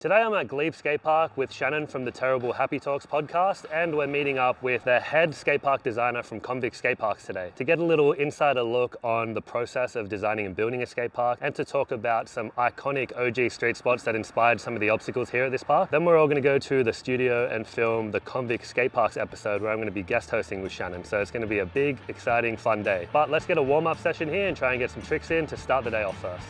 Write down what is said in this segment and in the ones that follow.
Today I'm at Glebe Skate Park with Shannon from the Terrible Happy Talks podcast, and we're meeting up with the head skate park designer from Convict Skate Parks today to get a little insider look on the process of designing and building a skate park, and to talk about some iconic OG street spots that inspired some of the obstacles here at this park. Then we're all going to go to the studio and film the Convict Skate Parks episode where I'm going to be guest hosting with Shannon. So it's going to be a big, exciting, fun day. But let's get a warm-up session here and try and get some tricks in to start the day off first.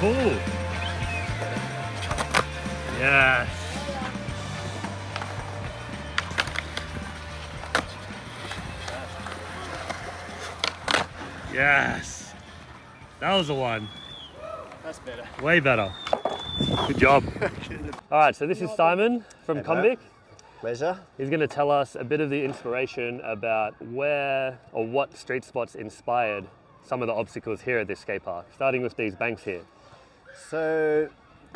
Ooh. Yes. Yes. That was the one. That's better. Way better. Good job. All right, so this is Simon from Convict. Pleasure. He's going to tell us a bit of the inspiration about where or what street spots inspired some of the obstacles here at this skate park, starting with these banks here. So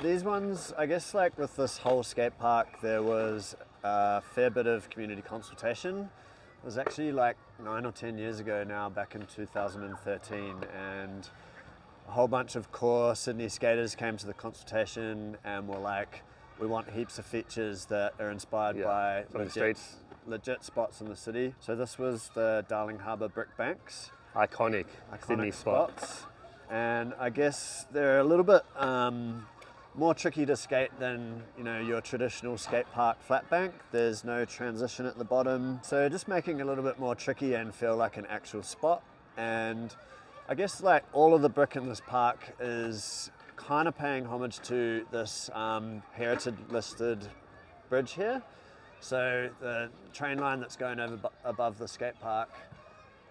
these ones, I guess like with this whole skate park, there was a fair bit of community consultation. It was actually like 9 or 10 years ago now, back in 2013, and a whole bunch of core Sydney skaters came to the consultation and were like, we want heaps of features that are inspired by legit spots in the city. So this was the Darling Harbour brick banks. Iconic Sydney spots. And I guess they're a little bit more tricky to skate than your traditional skate park flat bank. There's no transition at the bottom, so just making it a little bit more tricky and feel like an actual spot. And I guess like all of the brick in this park is kind of paying homage to this heritage listed bridge here. So the train line that's going over above the skate park,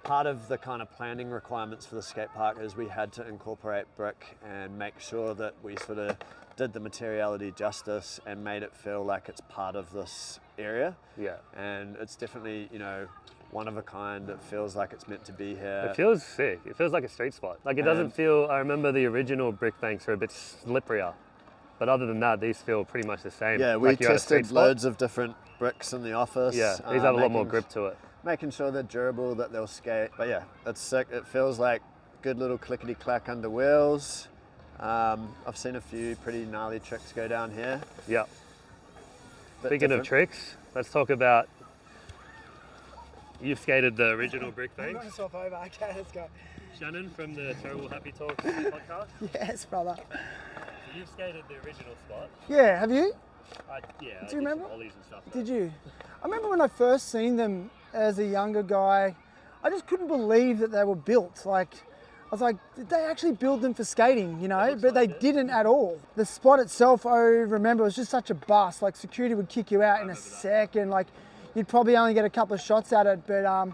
part of the kind of planning requirements for the skate park is we had to incorporate brick and make sure that we sort of did the materiality justice and made it feel like it's part of this area. Yeah. And it's definitely, one of a kind. It feels like it's meant to be here. It feels sick. It feels like a street spot. Like it doesn't feel, I remember the original brick banks are a bit slipperier, but other than that, these feel pretty much the same. Yeah, we like tested loads of different bricks in the office. Yeah, these have a lot more grip to it. Making sure they're durable, that they'll skate. But yeah, it's sick. It feels like good little clickety-clack under wheels. I've seen a few pretty gnarly tricks go down here. Yeah. Speaking of tricks, let's talk about, you've skated the original brick banks. I'm going to swap over. Okay, let's go. Shannon from the Terrible Happy Talks podcast. Yes, brother. So you've skated the original spot. Yeah, have you? Yeah. Do you remember? Ollies and stuff. Did you? I remember when I first seen them as a younger guy, I just couldn't believe that they were built. Like, I was like, did they actually build them for skating, But they didn't at all. The spot itself, I remember, was just such a bust. Like, security would kick you out in a second. Like, you'd probably only get a couple of shots at it. But,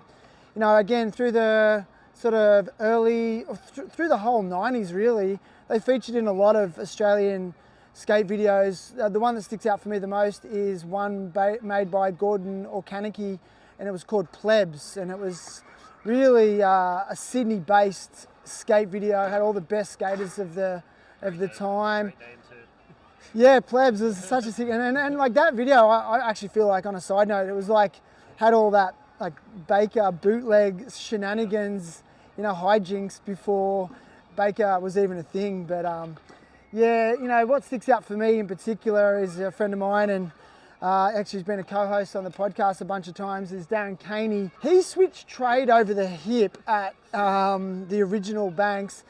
again, through the sort of through the whole 90s, really, they featured in a lot of Australian skate videos. The one that sticks out for me the most is one made by Gordon Orkaniki, and it was called Plebs, and it was really a Sydney-based skate video. It had all the best skaters of the time. Yeah, Plebs was such a sick, and like that video, I actually feel like, on a side note, it was like had all that like Baker bootleg shenanigans, hijinks before Baker was even a thing. But yeah, what sticks out for me in particular is a friend of mine, and actually he's been a co-host on the podcast a bunch of times, is Darren Caney. He switched trade over the hip at the original banks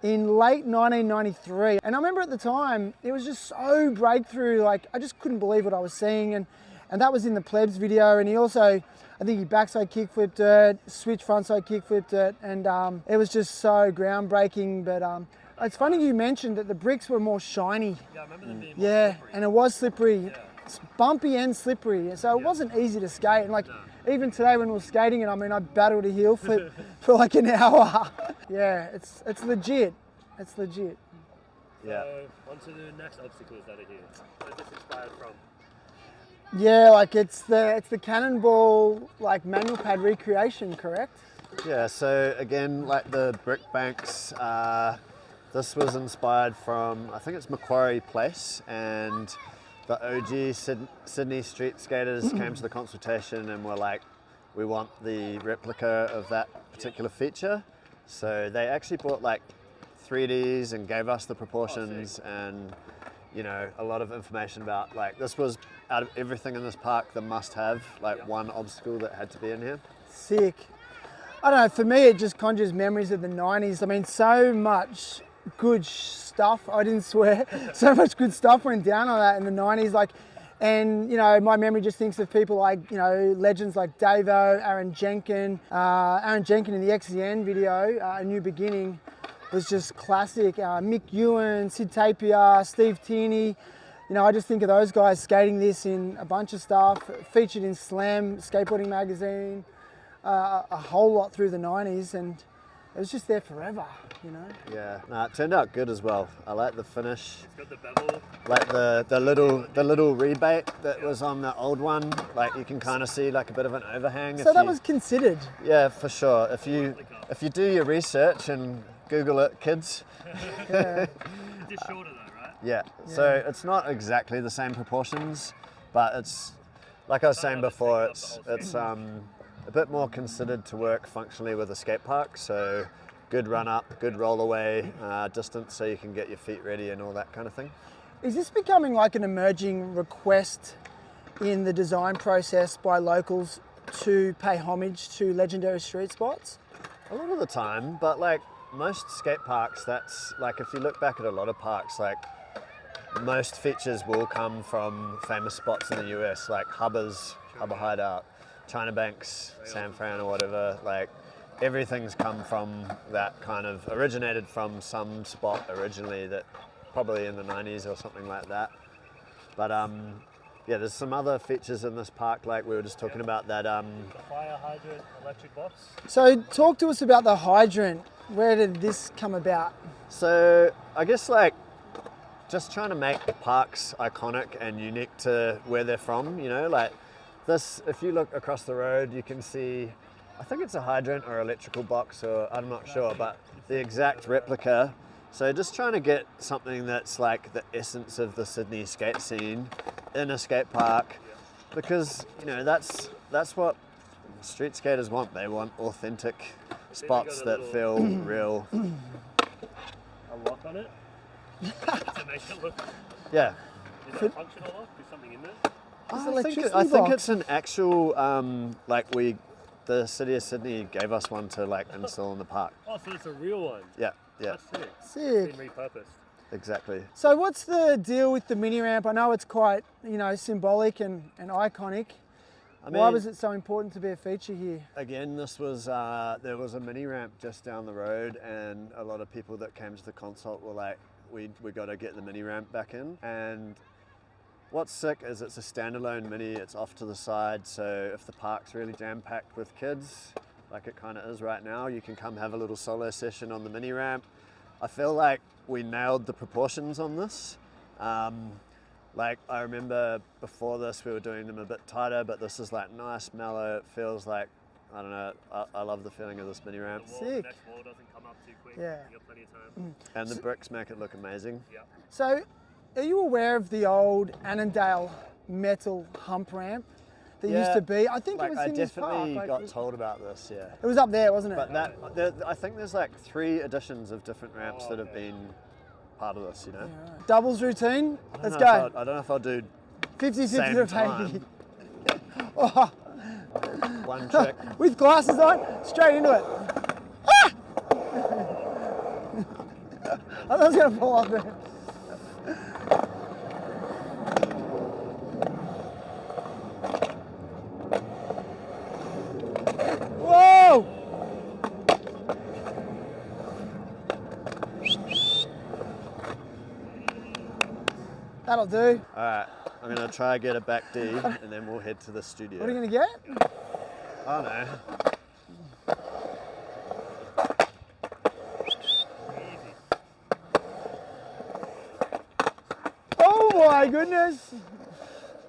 in late 1993. And I remember at the time, it was just so breakthrough. Like, I just couldn't believe what I was seeing. And that was in the Plebs video. And he also, I think he backside kickflipped it, switch frontside kickflipped it. And it was just so groundbreaking. But it's funny you mentioned that the bricks were more shiny. Yeah, I remember them being Yeah, and it was slippery. Yeah. It's bumpy and slippery. So it wasn't easy to skate. And like, even today when we were skating it, I mean, I battled a heel flip for like an hour. Yeah, it's legit. It's legit. Yeah. So, on to the next obstacles that are here. Where's this inspired from? Yeah, like it's the Cannonball like manual pad recreation, correct? Yeah, so again, like the brick banks, this was inspired from, I think it's Macquarie Place, and the OG Sydney street skaters came to the consultation and were like, we want the replica of that particular feature. So they actually bought like 3Ds and gave us the proportions and, you know, a lot of information about, like, this was out of everything in this park the must have, like one obstacle that had to be in here. Sick. I don't know, for me it just conjures memories of the 90s. I mean, so much good stuff, I didn't swear, so much good stuff went down on that in the 90s. Like, and you know, my memory just thinks of people like, you know, legends like Davo, Aaron Jenkin. Aaron Jenkin in the XZN video, A New Beginning, was just classic. Mick Ewan, Sid Tapia, Steve Tierney. You know, I just think of those guys skating this in a bunch of stuff, featured in Slam, Skateboarding Magazine, a whole lot through the 90s, and it was just there forever, you know? Yeah, no, it turned out good as well. I like the finish. It's got the bevel. Like the little rebate that was on the old one, like you can kind of see like a bit of an overhang. So that was considered. Yeah, for sure. If you do your research and Google it, kids. Yeah. Just shorter though, right? Yeah. So it's not exactly the same proportions, but it's like I was saying before. It's a bit more considered to work functionally with a skate park. So good run up, good roll away distance, so you can get your feet ready and all that kind of thing. Is this becoming like an emerging request in the design process by locals to pay homage to legendary street spots? A lot of the time, but like most skate parks, that's like, if you look back at a lot of parks, like most features will come from famous spots in the US, like Hubba Hideout, China Banks, San Fran or whatever. Like everything's come from that kind of, originated from some spot originally, that probably in the 90s or something like that. But yeah, there's some other features in this park, like we were just talking about that. The fire hydrant electric box. So talk to us about the hydrant. Where did this come about? So I guess like just trying to make parks iconic and unique to where they're from, you know, like this, if you look across the road, you can see, I think it's a hydrant or electrical box, or I'm not sure, but the exact replica. So just trying to get something that's like the essence of the Sydney skate scene in a skate park, because, you know, that's what street skaters want. They want authentic spots that feel real. A lock on it to make it look. Yeah. Is that a functional lock? Is something in there? I think it's an actual, like the City of Sydney gave us one to like install in the park. Oh, so it's a real one. Yeah, yeah, That's sick. Sick. Been repurposed. exactly. So what's the deal with the mini ramp? I know it's quite, you know, symbolic and iconic. I mean, Why was it so important to be a feature here? again, this was, there was a mini ramp just down the road, and a lot of people that came to the consult were like, we got to get the mini ramp back in. And what's sick is it's a standalone mini, it's off to the side, so if the park's really jam-packed with kids, like it kind of is right now, you can come have a little solo session on the mini ramp. I feel like we nailed the proportions on this. Like I remember before this we were doing them a bit tighter, but this is like nice, mellow. It feels like, I don't know, I love the feeling of this mini ramp. The Sick. next wall doesn't come up too quick. Yeah. You got plenty of time. And the bricks make it look amazing. Yeah. So are you aware of the old Annandale metal hump ramp that used Yeah, to be? I think Like it was I in this park. definitely Like, got told about this, yeah. it was up there, wasn't it? But I think there's like 3 editions of different ramps that have been part of this, you know. Yeah, right. Doubles routine. Let's I go. don't know if I'll do 50-50 same to time. 80. Oh, one trick. with glasses on, straight into it. thought I was going to fall off there. Whoa! That'll do. All right, I'm gonna try get it back deep, and then we'll head to the studio. What are you going to get? Oh no. Oh my goodness!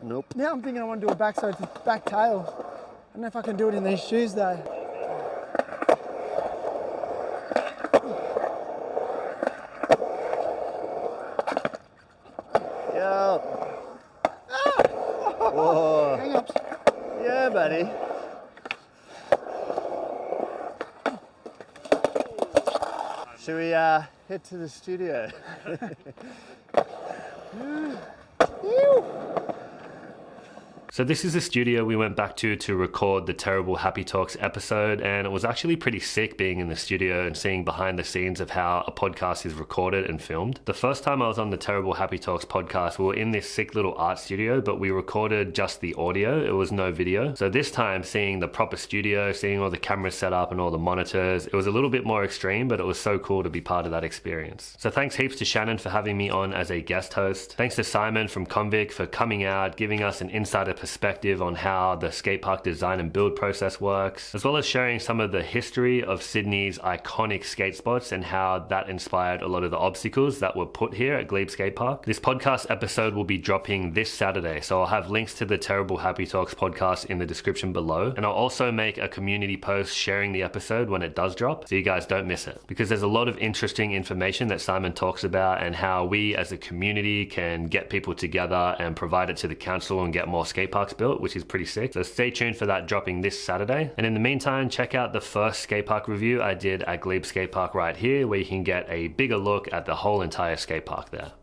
Nope. Now I'm thinking I want to do a back tail. I don't know if I can do it in these shoes though. Yeah. Whoa. Hang up. Yeah, buddy. Should we head to the studio? So this is the studio we went back to record the Terrible Happy Talks episode, and it was actually pretty sick being in the studio and seeing behind the scenes of how a podcast is recorded and filmed. The first time I was on the Terrible Happy Talks podcast, we were in this sick little art studio, but we recorded just the audio. It was no video. So this time, seeing the proper studio, seeing all the cameras set up and all the monitors, it was a little bit more extreme, but it was so cool to be part of that experience. So thanks heaps to Shannon for having me on as a guest host. Thanks to Simon from Convic for coming out, giving us an insider perspective on how the skate park design and build process works, as well as sharing some of the history of Sydney's iconic skate spots and how that inspired a lot of the obstacles that were put here at Glebe Skate Park. This podcast episode will be dropping this Saturday, so I'll have links to the Terrible Happy Talks podcast in the description below, and I'll also make a community post sharing the episode when it does drop, so you guys don't miss it, because there's a lot of interesting information that Simon talks about and how we as a community can get people together and provide it to the council and get more skate parks built, which is pretty sick. So stay tuned for that dropping this Saturday. And in the meantime, check out the first skate park review I did at Glebe Skate Park right here, where you can get a bigger look at the whole entire skate park there.